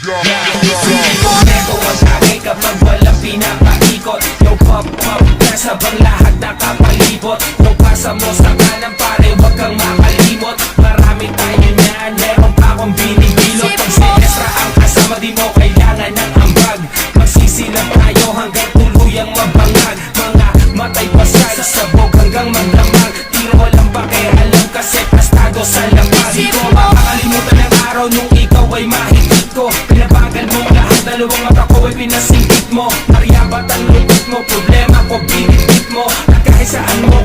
Kompleto ang tagay kapag walang pinapaikot. Yo pop pop, kasabang lahat nakapalibot. Yo pasa mo sa kanan pare, wag kang makalimot. Marami tayo niyan, meron pa akong binibilot. Pag sinestra ang kasama, di mo kailangan ng ambag. Magsisilang tayo hanggang tuluyang mabangag. Mga matay pasay, sabog hanggang maglamag. Tiro walang pakialam kasi pastado sa lamag. Di ko makakalimutan ang araw nung ikaw ay mahigit ko. Pinabagal mong lahat, dalawang mata ko ay pinasingkit mo. Nariyabat ang lupit mo, problema ko binibit mo. At kahit saan mo